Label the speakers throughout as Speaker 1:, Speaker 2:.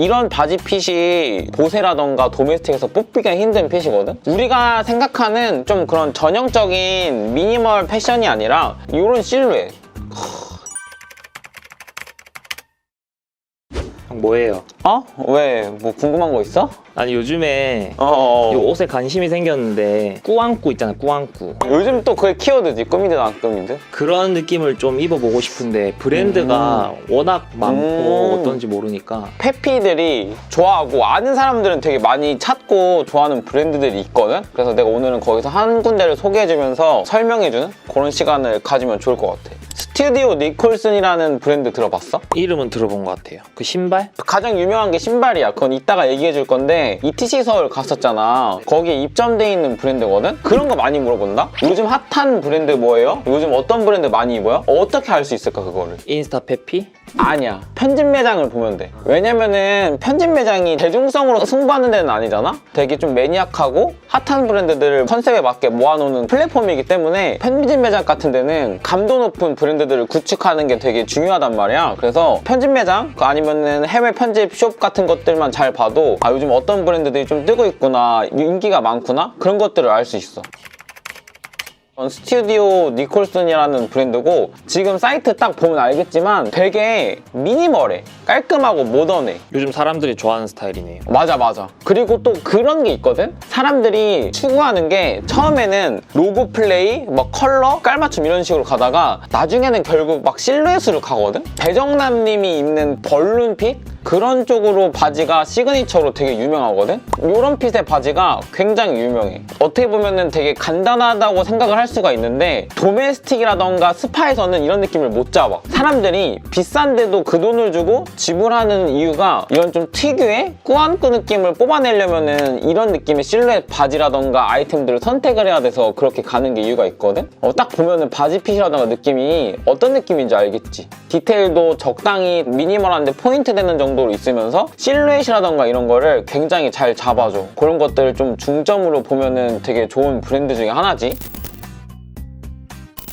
Speaker 1: 이런 바지 핏이 보세라던가 도메스틱에서 뽑기가 힘든 핏이거든? 우리가 생각하는 좀 그런 전형적인 미니멀 패션이 아니라 이런 실루엣.
Speaker 2: 뭐예요?
Speaker 1: 어? 왜? 뭐 궁금한 거 있어?
Speaker 2: 아니 요즘에 이 옷에 관심이 생겼는데 꾸안꾸 있잖아, 꾸안꾸.
Speaker 1: 요즘 또 그게 키워드지. 꾸미든 안 꾸미든.
Speaker 2: 그런 느낌을 좀 입어보고 싶은데 브랜드가 워낙 많고 어떤지 모르니까.
Speaker 1: 페피들이 좋아하고 아는 사람들은 되게 많이 찾고 좋아하는 브랜드들이 있거든? 그래서 내가 오늘은 거기서 한 군데를 소개해주면서 설명해주는 그런 시간을 가지면 좋을 것 같아. 스튜디오 니콜슨이라는 브랜드 들어봤어?
Speaker 2: 이름은 들어본 것 같아요. 그 신발?
Speaker 1: 가장 유명한 게 신발이야. 그건 이따가 얘기해 줄 건데 ETC 서울 갔었잖아. 거기에 입점돼 있는 브랜드거든? 그런 거 많이 물어본다? 요즘 핫한 브랜드 뭐예요? 요즘 어떤 브랜드 많이 입어요? 어떻게 알 수 있을까 그거를?
Speaker 2: 인스타 페피?
Speaker 1: 아니야. 편집 매장을 보면 돼. 왜냐면은 편집 매장이 대중성으로 승부하는 데는 아니잖아? 되게 좀 매니악하고 핫한 브랜드들을 컨셉에 맞게 모아놓는 플랫폼이기 때문에 편집 매장 같은 데는 감도 높은 브랜드들을 구축하는 게 되게 중요하단 말이야. 그래서 편집 매장 아니면은 해외 편집 숍 같은 것들만 잘 봐도 아 요즘 어떤 브랜드들이 좀 뜨고 있구나, 인기가 많구나, 그런 것들을 알 수 있어. 스튜디오 니콜슨이라는 브랜드고 지금 사이트 딱 보면 알겠지만 되게 미니멀해. 깔끔하고 모던해.
Speaker 2: 요즘 사람들이 좋아하는 스타일이네요.
Speaker 1: 맞아. 그리고 또 그런 게 있거든? 사람들이 추구하는 게 처음에는 로고 플레이, 막 컬러, 깔맞춤 이런 식으로 가다가 나중에는 결국 막 실루엣으로 가거든? 배정남 님이 입는 벌룬핏? 그런 쪽으로 바지가 시그니처로 되게 유명하거든? 이런 핏의 바지가 굉장히 유명해. 어떻게 보면은 되게 간단하다고 생각을 할 수가 있는데 도메스틱이라던가 스파에서는 이런 느낌을 못 잡아. 사람들이 비싼데도 그 돈을 주고 지불하는 이유가 이런 좀 특유의 꾸안꾸 느낌을 뽑아내려면은 이런 느낌의 실루엣 바지라던가 아이템들을 선택을 해야 돼서 그렇게 가는 게 이유가 있거든? 딱 보면은 바지 핏이라던가 느낌이 어떤 느낌인지 알겠지? 디테일도 적당히 미니멀한데 포인트 되는 정도로 있으면서 실루엣이라던가 이런 거를 굉장히 잘 잡아줘. 그런 것들을 좀 중점으로 보면은 되게 좋은 브랜드 중에 하나지.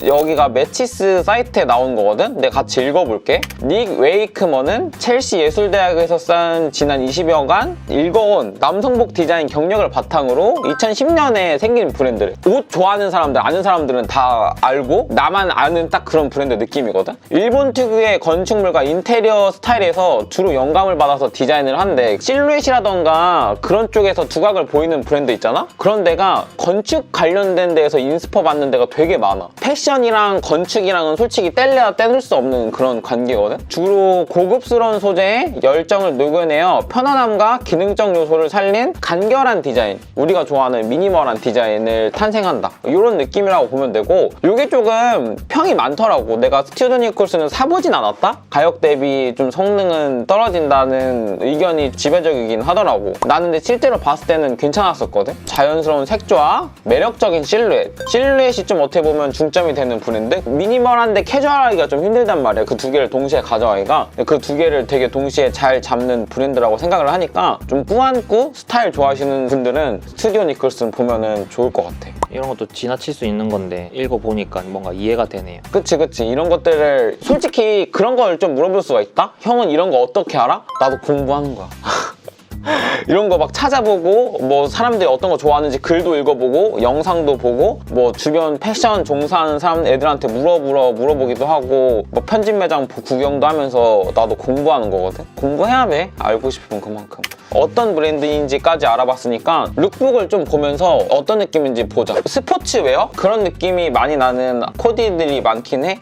Speaker 1: 여기가 매치스 사이트에 나온 거거든? 내가 같이 읽어볼게. 닉 웨이크먼은 첼시 예술대학에서 쌓은 지난 20여간 읽어온 남성복 디자인 경력을 바탕으로 2010년에 생긴 브랜드래. 옷 좋아하는 사람들, 아는 사람들은 다 알고 나만 아는 딱 그런 브랜드 느낌이거든? 일본 특유의 건축물과 인테리어 스타일에서 주로 영감을 받아서 디자인을 한대. 실루엣이라던가 그런 쪽에서 두각을 보이는 브랜드 있잖아? 그런 데가 건축 관련된 데에서 인스퍼 받는 데가 되게 많아. 패션이랑 건축이랑은 솔직히 뗄래야 떼놓을 수 없는 그런 관계거든? 주로 고급스러운 소재에 열정을 녹여내어 편안함과 기능적 요소를 살린 간결한 디자인, 우리가 좋아하는 미니멀한 디자인을 탄생한다, 이런 느낌이라고 보면 되고, 이게 조금 평이 많더라고. 내가 스튜디오 니콜슨은 사보진 않았다? 가격 대비 좀 성능은 떨어진다는 의견이 지배적이긴 하더라고. 나는 근데 실제로 봤을 때는 괜찮았었거든? 자연스러운 색조와 매력적인 실루엣이 좀 어떻게 보면 중점이 되는 브랜드? 미니멀한데 캐주얼하기가 좀 힘들단 말이야. 그 두 개를 동시에 가져가기가. 그 두 개를 되게 동시에 잘 잡는 브랜드라고 생각을 하니까 좀 꾸안꾸 스타일 좋아하시는 분들은 스튜디오 니콜슨 보면은 좋을 것 같아.
Speaker 2: 이런 것도 지나칠 수 있는 건데 읽어보니까 뭔가 이해가 되네요.
Speaker 1: 그치. 이런 것들을 솔직히 그런 걸 좀 물어볼 수가 있다? 형은 이런 거 어떻게 알아? 나도 공부하는 거야. 이런 거 막 찾아보고, 뭐 사람들이 어떤 거 좋아하는지 글도 읽어보고, 영상도 보고, 뭐 주변 패션 종사하는 사람 애들한테 물어보기도 하고, 뭐 편집 매장 구경도 하면서 나도 공부하는 거거든? 공부해야 돼. 알고 싶으면 그만큼. 어떤 브랜드인지까지 알아봤으니까 룩북을 좀 보면서 어떤 느낌인지 보자. 스포츠웨어? 그런 느낌이 많이 나는 코디들이 많긴 해.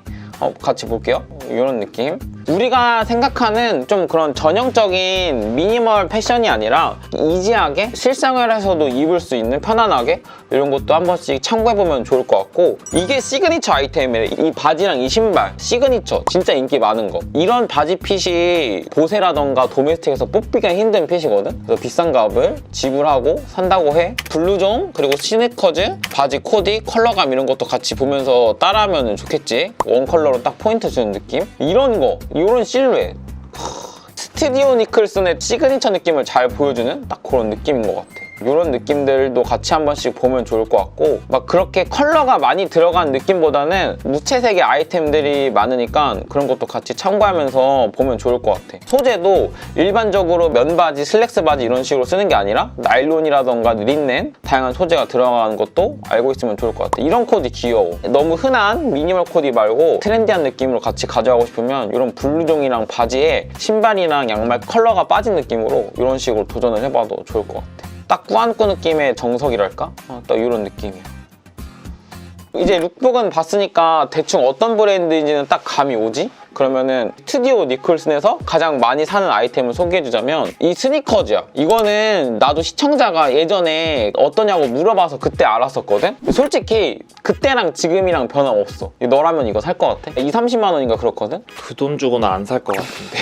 Speaker 1: 같이 볼게요. 이런 느낌. 우리가 생각하는 좀 그런 전형적인 미니멀 패션이 아니라 이지하게 실생활에서도 입을 수 있는, 편안하게, 이런 것도 한 번씩 참고해보면 좋을 것 같고, 이게 시그니처 아이템이래. 이 바지랑 이 신발 시그니처, 진짜 인기 많은 거. 이런 바지 핏이 보세라던가 도메스틱에서 뽑기가 힘든 핏이거든? 그래서 비싼 값을 지불하고 산다고 해. 블루종, 그리고 스니커즈, 바지 코디, 컬러감 이런 것도 같이 보면서 따라하면 좋겠지? 원 컬러로 딱 포인트 주는 느낌? 이런 거, 이런 실루엣. 스튜디오 니콜슨의 시그니처 느낌을 잘 보여주는 딱 그런 느낌인 것 같아. 이런 느낌들도 같이 한 번씩 보면 좋을 것 같고, 막 그렇게 컬러가 많이 들어간 느낌보다는 무채색의 아이템들이 많으니까 그런 것도 같이 참고하면서 보면 좋을 것 같아. 소재도 일반적으로 면바지, 슬랙스 바지 이런 식으로 쓰는 게 아니라 나일론이라던가 린넨 다양한 소재가 들어가는 것도 알고 있으면 좋을 것 같아. 이런 코디 귀여워. 너무 흔한 미니멀 코디 말고 트렌디한 느낌으로 같이 가져가고 싶으면 이런 블루종이랑 바지에 신발이랑 양말 컬러가 빠진 느낌으로 이런 식으로 도전을 해봐도 좋을 것 같아. 딱 꾸안꾸 느낌의 정석이랄까? 딱 이런 느낌이야. 이제 룩북은 봤으니까 대충 어떤 브랜드인지는 딱 감이 오지? 그러면은 스튜디오 니콜슨에서 가장 많이 사는 아이템을 소개해주자면 이 스니커즈야. 이거는 나도 시청자가 예전에 어떠냐고 물어봐서 그때 알았었거든? 솔직히 그때랑 지금이랑 변함없어. 너라면 이거 살 것 같아? 20-30만 원인가 그렇거든?
Speaker 2: 그 돈 주고는 안 살 것 같은데.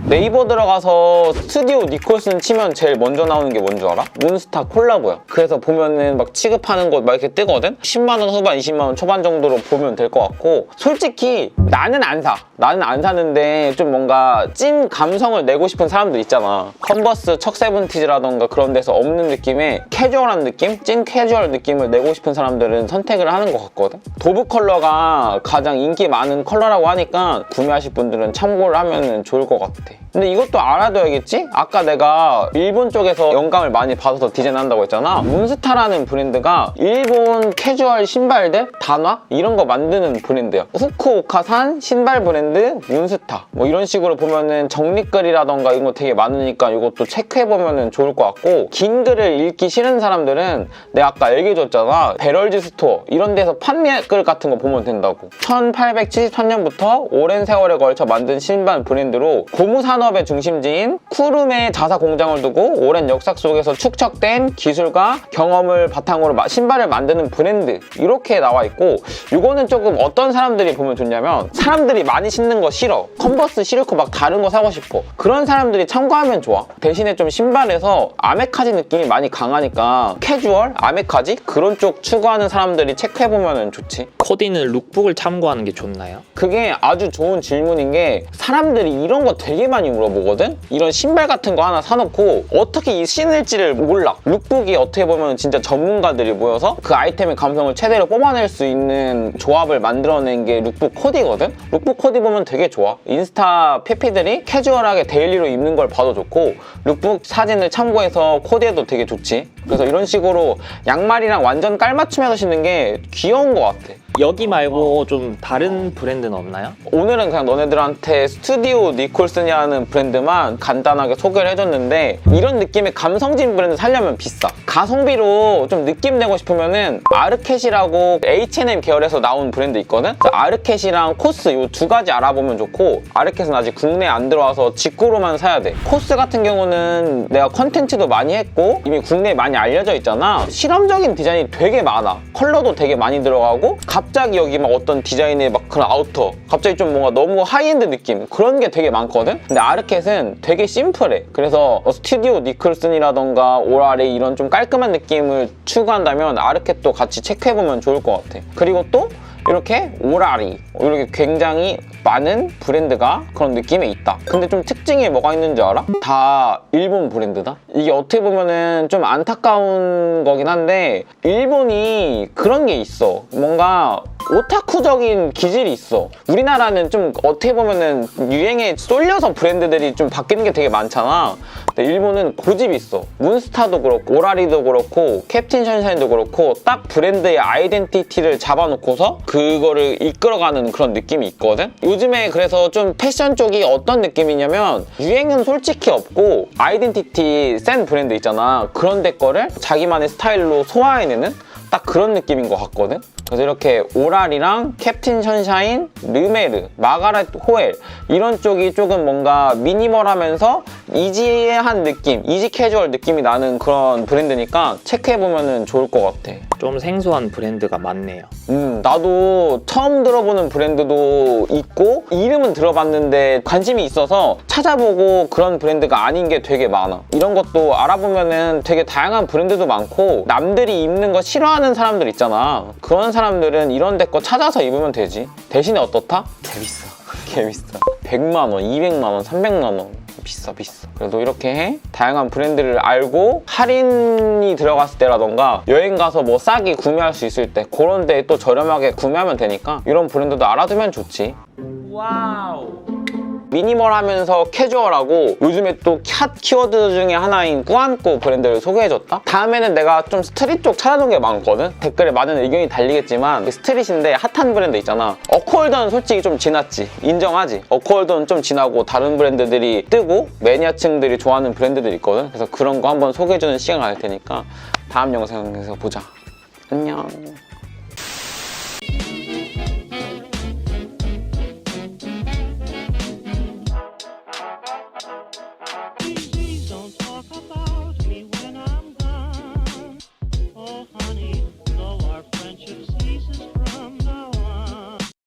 Speaker 1: 네이버 들어가서 스튜디오 니콜슨 치면 제일 먼저 나오는 게 뭔 줄 알아? 몬스타 콜라보야. 그래서 보면은 막 취급하는 거 막 이렇게 뜨거든? 10만 원 후반, 20만 원 초반 정도로 보면 될 것 같고, 솔직히 나는 안 사. 나는 안 사는데 좀 뭔가 찐 감성을 내고 싶은 사람들 있잖아. 컨버스, 척 세븐티즈라던가 그런 데서 없는 느낌의 캐주얼한 느낌? 찐 캐주얼 느낌을 내고 싶은 사람들은 선택을 하는 것 같거든? 도브 컬러가 가장 인기 많은 컬러라고 하니까 구매하실 분들은 참고를 하면 좋을 것 같아. 근데 이것도 알아둬야겠지? 아까 내가 일본 쪽에서 영감을 많이 받아서 디자인한다고 했잖아. 몬스타라는 브랜드가 일본 캐주얼 신발들, 단화 이런 거 만드는 브랜드야. 후쿠오카산 신발 브랜드 몬스타, 뭐 이런 식으로 보면은 정리글이라던가 이런 거 되게 많으니까 이것도 체크해보면 좋을 것 같고, 긴 글을 읽기 싫은 사람들은 내가 아까 얘기해줬잖아, 베럴즈 스토어 이런 데서 판매글 같은 거 보면 된다고. 1873년부터 오랜 세월에 걸쳐 만든 신발 브랜드로 고무 산업의 중심지인 쿠룸에 자사 공장을 두고 오랜 역사 속에서 축적된 기술과 경험을 바탕으로 신발을 만드는 브랜드, 이렇게 나와 있고, 이거는 조금 어떤 사람들이 보면 좋냐면, 사람들이 많이 신는 거 싫어, 컨버스 싫고 막 다른 거 사고 싶어, 그런 사람들이 참고하면 좋아. 대신에 좀 신발에서 아메카지 느낌이 많이 강하니까 캐주얼, 아메카지 그런 쪽 추구하는 사람들이 체크해보면 좋지.
Speaker 2: 코디는 룩북을 참고하는 게 좋나요?
Speaker 1: 그게 아주 좋은 질문인 게, 사람들이 이런 거 되게 많이 물어보거든? 이런 신발 같은 거 하나 사놓고 어떻게 이 신을지를 몰라. 룩북이 어떻게 보면 진짜 전문가들이 모여서 그 아이템의 감성을 최대로 뽑아낼 수 있는 조합을 만들어낸 게 룩북 코디거든? 룩북 코디 보면 되게 좋아. 인스타 피피들이 캐주얼하게 데일리로 입는 걸 봐도 좋고, 룩북 사진을 참고해서 코디해도 되게 좋지. 그래서 이런 식으로 양말이랑 완전 깔맞춤해서 신는 게 귀여운 것 같아.
Speaker 2: 여기 말고 좀 다른 브랜드는 없나요?
Speaker 1: 오늘은 그냥 너네들한테 스튜디오 니콜슨이라는 브랜드만 간단하게 소개를 해줬는데, 이런 느낌의 감성진 브랜드 살려면 비싸. 가성비로 좀 느낌 내고 싶으면은 아르켓이라고 H&M 계열에서 나온 브랜드 있거든? 아르켓이랑 코스 이 두 가지 알아보면 좋고, 아르켓은 아직 국내에 안 들어와서 직구로만 사야 돼. 코스 같은 경우는 내가 컨텐츠도 많이 했고 이미 국내에 많이 알려져 있잖아. 실험적인 디자인이 되게 많아. 컬러도 되게 많이 들어가고, 갑자기 여기 막 어떤 디자인의 막 그런 아우터, 갑자기 좀 뭔가 너무 하이엔드 느낌, 그런 게 되게 많거든? 근데 아르켓은 되게 심플해. 그래서 스튜디오 니콜슨이라던가 오라리 이런 좀 깔끔한 느낌을 추구한다면 아르켓도 같이 체크해보면 좋을 것 같아. 그리고 또 이렇게 오라리, 이렇게 굉장히 많은 브랜드가 그런 느낌에 있다. 근데 좀 특징이 뭐가 있는지 알아? 다 일본 브랜드다? 이게 어떻게 보면은 좀 안타까운 거긴 한데, 일본이 그런 게 있어. 뭔가 오타쿠적인 기질이 있어. 우리나라는 좀 어떻게 보면은 유행에 쏠려서 브랜드들이 좀 바뀌는 게 되게 많잖아. 근데 일본은 고집이 있어. 몬스타도 그렇고 오라리도 그렇고 캡틴 션샤인도 그렇고 딱 브랜드의 아이덴티티를 잡아놓고서 그거를 이끌어가는 그런 느낌이 있거든? 요즘에 그래서 좀 패션 쪽이 어떤 느낌이냐면, 유행은 솔직히 없고 아이덴티티 센 브랜드 있잖아. 그런 데 거를 자기만의 스타일로 소화해내는 딱 그런 느낌인 것 같거든? 그래서 이렇게 오랄이랑 캡틴 션샤인, 르메르, 마가렛 호엘 이런 쪽이 조금 뭔가 미니멀하면서 이지한 느낌, 이지 캐주얼 느낌이 나는 그런 브랜드니까 체크해보면 좋을 것 같아.
Speaker 2: 좀 생소한 브랜드가 많네요.
Speaker 1: 나도 처음 들어보는 브랜드도 있고 이름은 들어봤는데 관심이 있어서 찾아보고 그런 브랜드가 아닌 게 되게 많아. 이런 것도 알아보면은 되게 다양한 브랜드도 많고, 남들이 입는 거 싫어하는 사람들 있잖아. 그런 사람들은 이런 데 거 찾아서 입으면 되지. 대신에 어떻다? 개 비싸. 개 비싸. 100만 원, 200만 원, 300만 원. 비싸. 그래도 이렇게 다양한 브랜드를 알고 할인이 들어갔을 때라던가 여행 가서 뭐 싸게 구매할 수 있을 때 그런 데 또 저렴하게 구매하면 되니까 이런 브랜드도 알아두면 좋지. 와우. 미니멀하면서 캐주얼하고 요즘에 또 핫 키워드 중에 하나인 꾸안꾸 브랜드를 소개해줬다? 다음에는 내가 좀 스트릿 쪽 찾아놓은 게 많거든? 댓글에 많은 의견이 달리겠지만 스트릿인데 핫한 브랜드 있잖아. 어코홀더는 솔직히 좀 지났지. 인정하지? 어코홀더는 좀 지나고 다른 브랜드들이 뜨고 매니아층들이 좋아하는 브랜드들이 있거든? 그래서 그런 거 한번 소개해주는 시간을 갈 테니까 다음 영상에서 보자. 안녕.